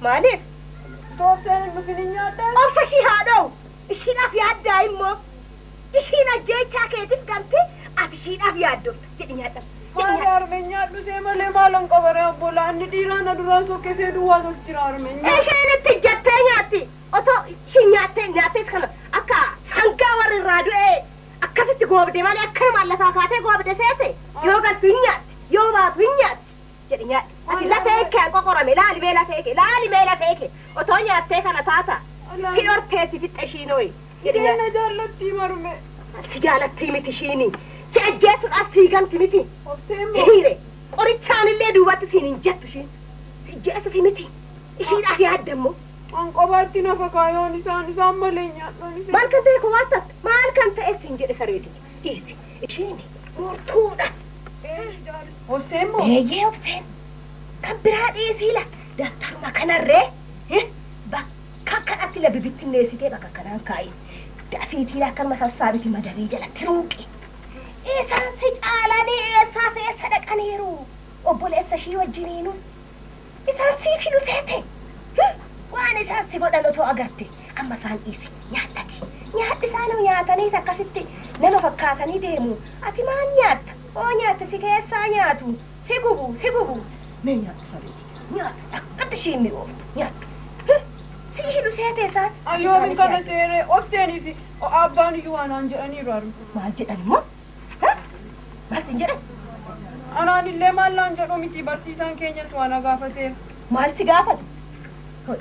مالك توصل المفنيات أفشي هذا إشينا في هذا إمه إشينا جاي تاكيت قلتي أفشينا في هذا جدينا ما أرمينيات بسيما لما لن قبره بولا أني ديرانا دراسو كسي دواسو تجرار أرمينيات إيش أنا تجتينياتي أتو شينياتي خلا أكا سانكا ور الرادو أكا ستقوب دي مالي أكا مالا فاكاتي قوب دي سيسي يوغا فينيات يوغا فينيات جدينا لا تيكي قرمي لا لي بيلا تيكي وتوني أتيك أنا تاتا في أرتيتي في التشينوي أنا جالتي مرمي جالتي متشيني سأجيت الأسيقان تمتي أفتهم هيري أريتشان اللي دوات سينين جاتوشين سأجيت في متي إشين أخي هدمو أنقباتي نفقايون إسان ملينيات مال كنت يكواتت مال كنت إسين جدي خريدي إيسي إشيني مرتونة إيش جالت أفتهم إيه أفتهم كبرها إيسي لك دكتور ما كان الرئي بكا كأتي لببت الناسي تي بكا كنان كاين دعفيتي لك المساسابتي مدريجة لتروكي إيسان سجالاني إيسان سيسدك أنيرو أبول إيسا شي وجنينو إيسان سيفي لسيتي وأنا إيسان سيقود أنو تو أغرتي أما سان إيسي نياتي سانو نياتاني تكاسيتي نمو فكاتاني ديمو أتي ما نيات نيات سيكيسا نياتو سيقوبو نيات ساريتي نيات تكت شيمي أوف نيات سيهي لسيتي سان اليوم كان سيري أفتيني في أباني يوانا أنجراني رارو ما جدني مو ما سنجرن أنا اللي ما لانجرو متي برسيسان كينيا سوانا غافتي مال سيغافت هو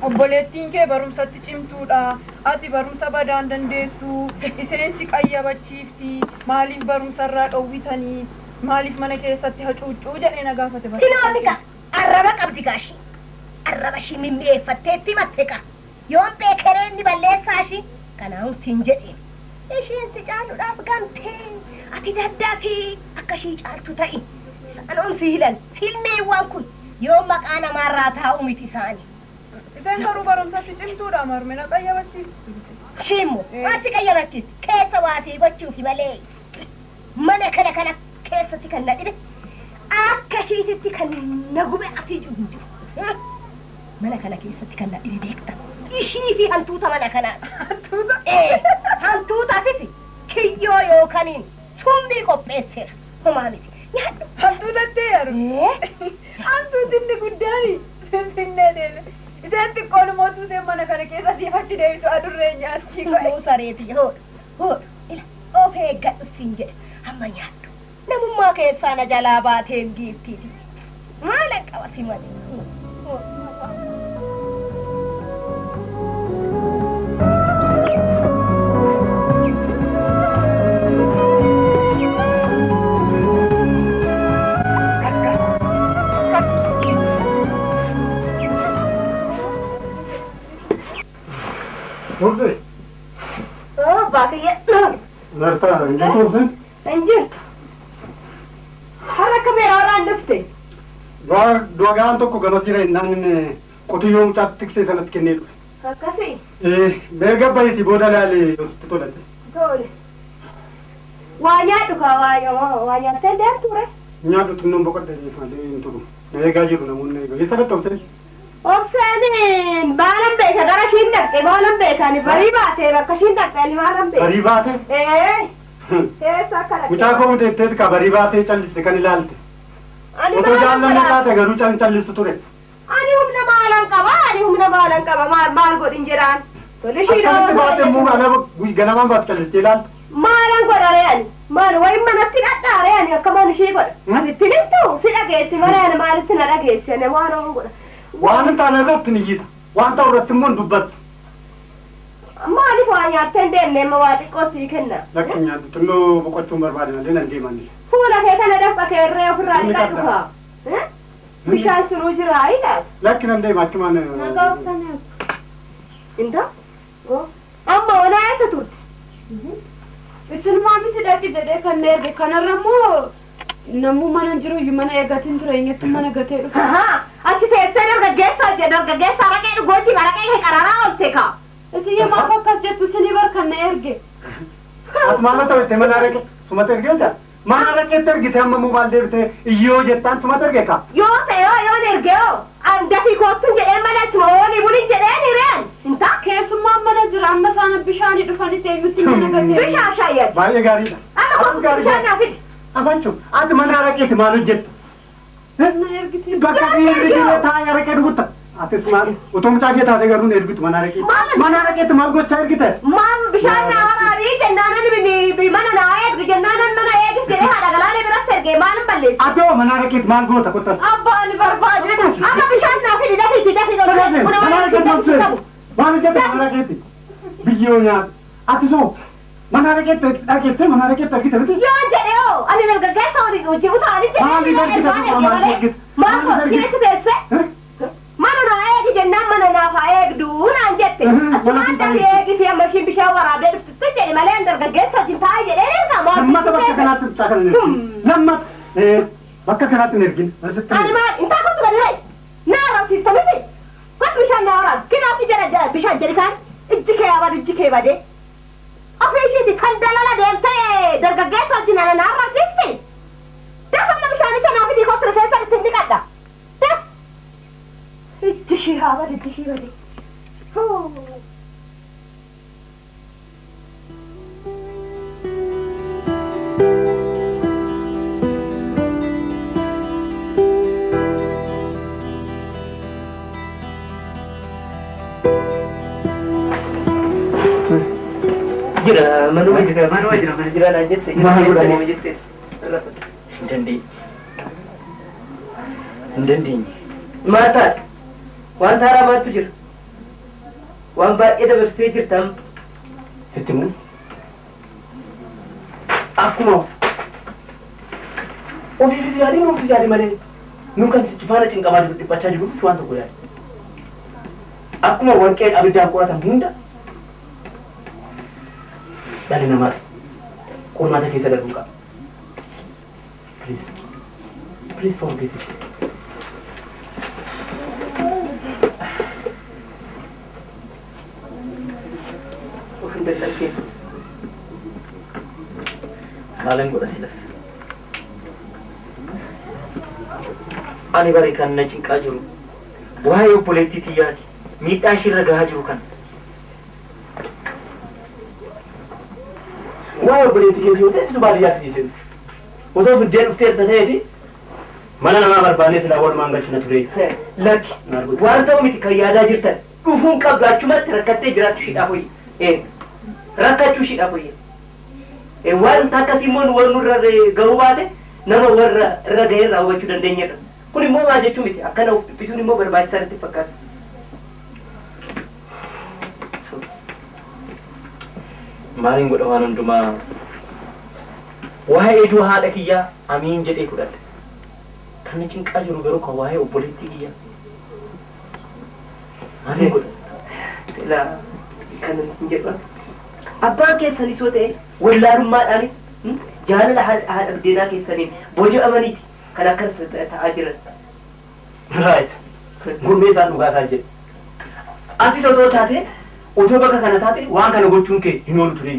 obboleettiin kee barumsatti cimtuudha ati barumsa badaan dandeessu iseensi qayyabachiifti maaliif barumsarraa dhowwitanii maaliif mana keessatti hacuuccuu jedhee na gaafate barumsa arraba qabdi gaashi arraba shi mimmi'eeffatteetti matteqa yoon beekereenni balleessaashi kanaa'u siin jedheen isheen si caaluudhaaf gamtee ati daddaafi akka shii caaltu ta'i sanoon si hilan silmeewwan kun yoo maqaa namaarraa taa'u miti isaanii إذن كانوا برمساتي جمتودا مرمينا قيبتي شيمو واتي قيبتي كيف واتي بتشوفي مالي مانا كنا كيف تكنا إذن أكشيتي كنا نقوم أتي جوجو مانا كنا كيف تكنا إذن ديكتا إشي في هنتوتا مانا كنا هنتوتا إيه هنتوتا فيسي كيو يو كانين سومبي كوبيسير همامتي هنتوتا تير إيه هنتوتا إني قدامي سنة ديلة إذا تقول موتو زي ما نكره كذا ديفاتي ديفيتو أدوريني أسيكو مو ساريتي هو إلا أوفي قد السنجة أما ياتو نمو ما كيسانا جلاباتين جيبتي ما لك أواسيماني Orada. باقي نرتاح انجي توصل انجي حركة بيرارا نفتي دوغان توكو غنوتيرا نان قطيوم تاتكسي سنت كنيل كاسي بيرغا بايتي بودا لالي تولت تولي وايا دوكا وايا تندر توري نيادو تنم بوكو دي فالي انتو بيرغا جيرو نمون نيغو يسرا توصل أوكسانين بالام بيكا غرا شيندك بالام بيكاني بريباتي بكا شيندك يعني بالام بيكا بريباتي إيه ساكلا وچاكو متى كا بريباتي چل سكني لالتي وتو جاننا نكاته غرو چل ستوري أني هم نمالن كبا مال غودين جيران تولشيرو أنت باتي مو أنا غنما بات چل تيلال مالن غوراريان مال وين منتي نتاريان كمان شي غور أبي تنتو سيداغيتي مالن مال سيداغيتي أنا وانو غور وانت أنا رت نجيت وانت رت من دبت مالي فايا تندن نما وادي كوسي كنا لكن يا تنو بقول تمر بعدين لين عندي ماني فولا كي كان دفع كيريو فراني كاتوها bishaan sunuu jira ayiidhaas. Lakki nan deema achumaan. Nagaa uffanee. Inta? Amma onaa eessa turte? Isin miti dhaqi jedhee kan na erge kanarra immoo namuu mana jiru iyyuu mana eeggatiin ture eenyutti mana gatee dhufe. Achi teessee dargaggeessa hojje dargaggeessa araqee dhugootii araqee kee qararaa oolte kaa. Isin yoo maaf akkas jettu isinii bar kan na erge. Ati maal ta'e mana araqee sumata ergeessa? Mana araqeetti ergite amma muu maal deebite iyyoo jettaan sumata erge kaa? Yoo ta'e yoo erge yoo dafii koottuun jedhee mana ittuma oolii buli jedhee ni reen. Inta? Keessummaan mana jira amma isaan bishaanii dhufanii eenyutti mana gatee. Bishaan shaayyati. Baay'ee gaariidha. Amma koottu bishaan naa fidi. Afachu ati mana araqeeti maal hojjettu? Na ergite. Bakka dhiirri jiree taa'ee araqee dhugutta. Atis maal utoo mucaa kee taatee garuu ergitu mana araqeeti. Mana araqeeti maal gochaa ergite? Maam bishaan naa waraabii jennaanan mana naa eegdu jennaanan mana eegis jedhee haadha galaanee biratti ergee maalin balleessi? Atoo mana araqeeti maal goota kottas? Abbaan barbaade. Amma bishaan naa fidi dafii mana araqeeti maal seetu? Maal hojjette mana araqeeti? Biyyoo nyaata. Ati soo mana araqeeti dhageettee mana araqeeti argite miti? Yoo jedhe oo ani dargaggeessa hojii utaanii jedhee maal kireechi teesse? Mana naa eegi jennaan mana naafa eegdu naan jette. Achumaan dafii eegisi amma ishiin bishaan waraabdee dhuftutti jedhe malee dargaggeessa wajjin taa'ee jedhee erga maal. Lammata bakka kanaatti mucaa kana ergin. Lammata bakka kanaatti hin ergin. Ani maal intaa kottu gadi hayi. Naa raabsiista miti. Kottu bishaan naa waraab. Kinaafii jala bishaan jedhi kaan ijji kee abadu ijji kee badee. Ofii ishiiti kan dalala deemtee dargaggeessa wajjin ana naa raabsiisti. Dafa bishaanicha naa fidii kottu rifeensa ittiin dhiqadha. Ijji haa bade ijji ishii bade. Jira manuma jira mana jira naan jette. Maal jette? Hin dandeenye. Maataa waan haaraa maattu jira. Waan baay'ee dabarsitee jirtam. Sitti immoo akkuma ofii yaadii malee nu kan sitti faana cinqamaa jiru dhiphachaa jiru waan tokko yaadi. Akkuma warqeen abiddaan qoratan hunda dhalli namaas qormaata keessa darbuu qaba. Please forget it. Maalan godha silas. Ani bari kan na cinqaa jiru waa'ee obboleettii xiyyaati miidhaa ishirra gahaa jiru kan. Waa'ee obboleettii keessa yoo ta'e baadiyyaatti dhiisee osoo biddeen dhuftee erta ta'eeti mana namaa barbaannee silaa walumaan galchina ture. Lakki waan ta'u miti kan yaadaa jirtan dhufuun qabdu achumatti rakkattee jiraattu shidhaaf hoyi. Rakkachuu shidhaaf hoyi. Waan akkasii immoo waan nurra gahuu baate nama warra irra gahee raawwachuu dandeenyedha. Kun immoo maal jechuu miti akkana of dhiphisuun immoo barbaachisaa natti fakkaata. Maaliin godha waan hundumaa waa'ee eduu haadha kiyyaa amiin jedhee fudhadhe. Kan na cinqaa jiru garuu kan waa'ee obboleettii kiyyaa. Maaliin godha? Ilaa kan hin jedhan. Abbaan keessanis yoo ta'e wallaalummaadhaan jaalala haadha deenaa keessaniin booji'amaniiti kan akkas ta'aa jiran. Right. Gurmee isaan dhugaataa jedhe. Ati otoo taate otoo bakka kana taate waan kana gochuun kee hin oolu ture.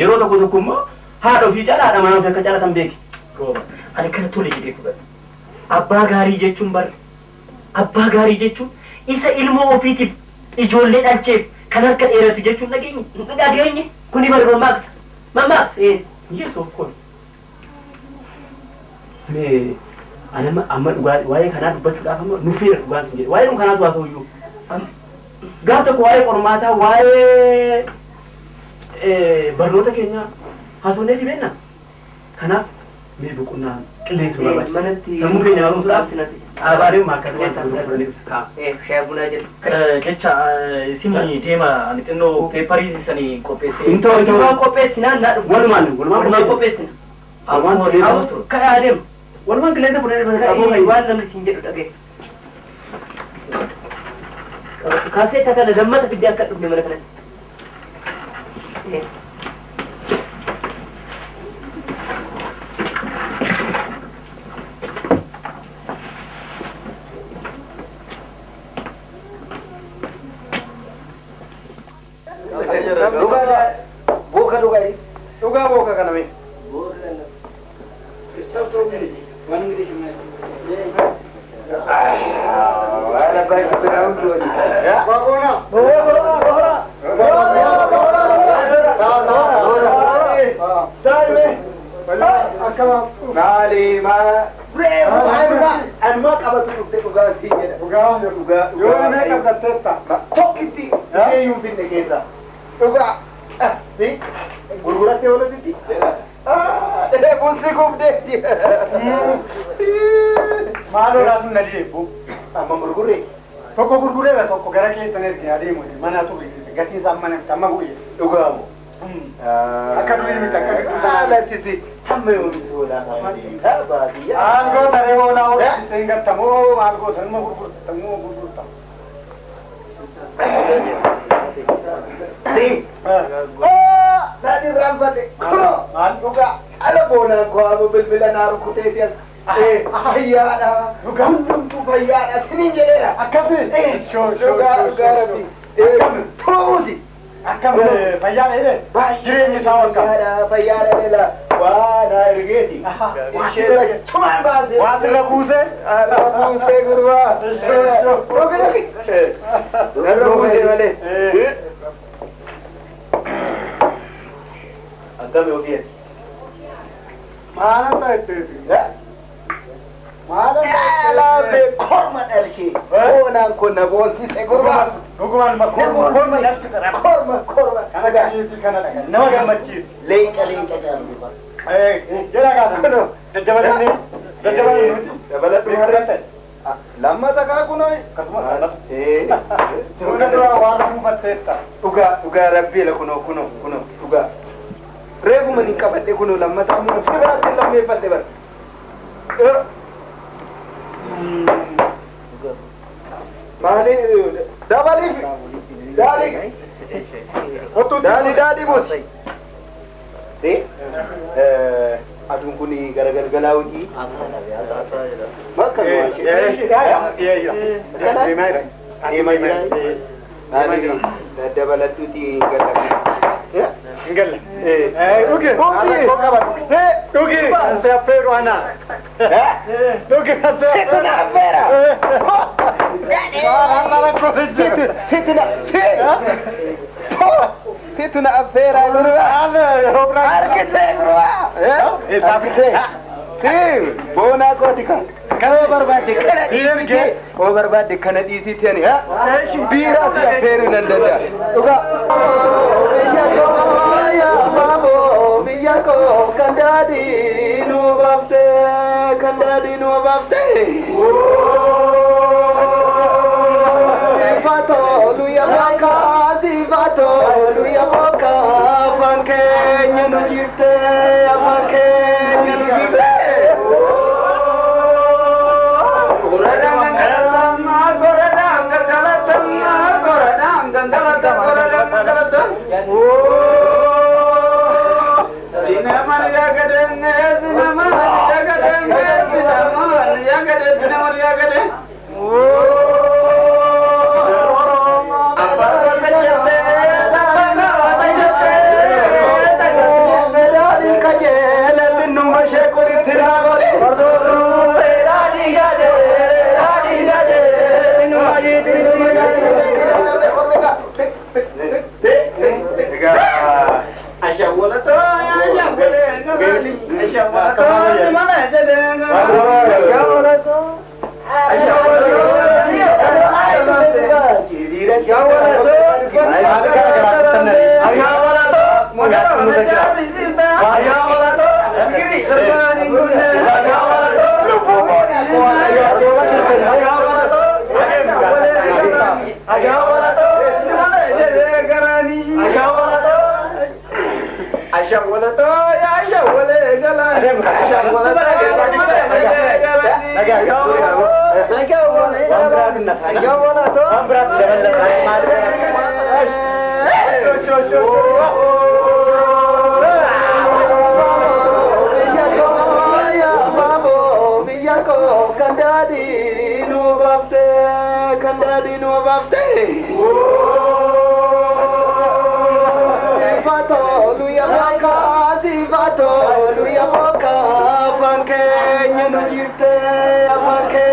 Yeroo tokko tokko immoo haadha ofii cala haadha manaa ofii akka calatan beeki. Rooba ani kana tole jedhee fudhadhe. Abbaa gaarii jechuun bara. Abbaa gaarii jechuun isa ilmoo ofiitiif ijoollee dhalcheef kan harka dheeratu jechuun dhageenye. Kuni bara mammaaksa. Mammaaksa. Yes, of course. Mee amma waa'ee kanaa dubbachuudhaaf amma nuffeera dhugaan sun jedhe. Waa'ee nu kanaatu haa ta'uyyuu. Gaaf tokko waa'ee qormaataa waa'ee barnoota keenyaa haasofnee si beekna. Kanaaf mee boqonnaa qilleensi nu barbaachisa. Manatti sammuu keenya barumsuudhaaf dhaabaaleen maakka jecha isin deema ani xinnoo peeparii sanii qopheessee. Intoo qopheessinaa walumaan qopheessina. Ammoo Ka'aa deema. walumaan qilleensa fudhanii aboo kai waan namni siin jedhu dhagee kaasee kana lammata fiddee akka dhufne mana kanatti Duga boka kana me. Wala ba ito ground doon? Ya. Bagona. Nali ma. Anma kabatu duga sige. Duga. Yo na kabata. Tokiti. Ye yung pinne kesa. Duga. Ni gurgurate wala diti. Bunsi kubde. Maalo rasun nali bu. Amma gurgure. Tokko gurgure la tokko gara ke taner ke ade mo mana to gati zamana tamma buye. Duga mo. Akka duwe mi takka. Ala tisi hamme yo wala ta ba diya. Algo tare wala o singa tamo algo tamo gurgurta. Tadi berambate. Juga ada bona ko abo bilbila naru kutetias. Ayya ada. Juga tu bayya ada sini jera. Akabe. Juga garabi. Tozi. Akabe bayya ele. Jire ni sawaka. Ada bayya ele. Wah, na irgeti. Ishera cuma baze. Watra buse. Buse gurwa. Oke. Buse wale. Agame obiye. Mana ta ete. Mana la be korma elki. Ona konna bonsi te gurwa. Gurwa ma korma elki kara. Korma. Kana yiti kana daga. Naga machi. Lenka jamu ba. Jera ga kono. Jabalani. Jabalani harate. Lamma ta ka kuno kasma. Tuna dua wala mu batteta. Uga rabbi la kuno. Uga. Rebu mani kabate kuno lamma ta mu sibra te lamme patte bar. Mali dali. Hotu dali bos. Adun kuni gara-gara galauti. Maka dabalatuti Situ na affair ay guru. Arkite guru. Sapite. Bona ko tika. Kano barbadi kana disi. Ko barbadi kana disi tani ha. Bira sa affair nandanda. Uga. Ya babo miyako kandadi no babte. Sifato luya baka. Sifato luya boka fanke nyanu jirte fanke nyanu jirte goradang galatan sinema ya gaden Asha wala to ya asha wala gala asha wala to برات النفاق يا ولد برات Kandadi no bafte Sifato luya boka Sifato luya boka Fanke nyanu jirte Fanke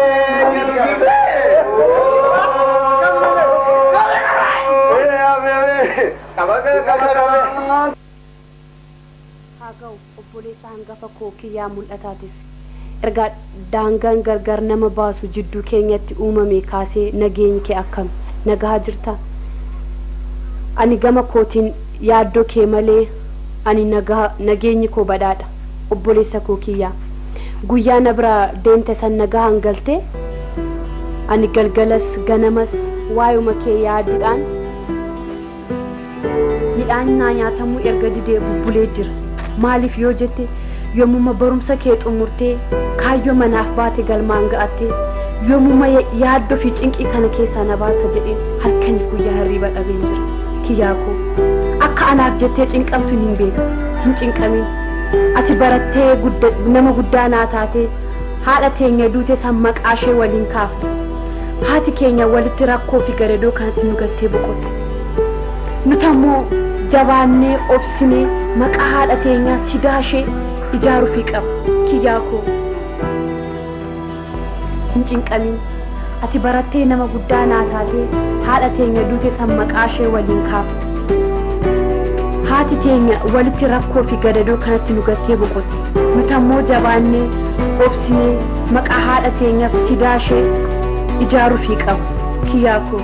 nyanu jirte Hagau obboleessa hangafa koo kiyyaa mul'ataatiif erga daangaan gargar nama baasu jidduu keenyatti uumame kaasee nageenyi kee akkam nagaa jirta ani gama kootiin yaaddoo kee malee ani nageenyi koo badhaadha obboleessa koo kiyyaa guyyaa na biraa deemte san nagaa hangaltee ani galgalas ganamas waayuma kee yaaduudhaan midhaan naa nyaatamuu erga didee bubbulee jira maaliif yoo jette yommuma barumsa kee xumurtee kaayyoo manaaf baate galmaan ga'atte yommuma yaaddoo fi cinqii kana keessaa na baasta jedheen halkaniif guyyaa hirriba dhabeen jira kiyyaa koo akka anaaf jettee cinqamtu hin beeku hin cinqamin ati barattee nama guddaa naa taatee haadha teenya duute san maqaashee waliin kaafne haati keenya walitti rakkoo fi gadadoo kanatti nu gattee boqotte nutammoo jabaannee obsinee maqaa haadha teenyaa sidaashee ijaaruu fi qaba kiyyaa koo hin cinqamin ati barattee nama guddaa naa taatee haadha teenya duute san maqaashee waliin kaafne haati teenya walitti rakkoo fi gadadoo kanatti nu gattee boqotte nutammoo jabaannee obsinee maqaa haadha teenyaaf sidaashee ijaaruu fi qaba kiyyaa koo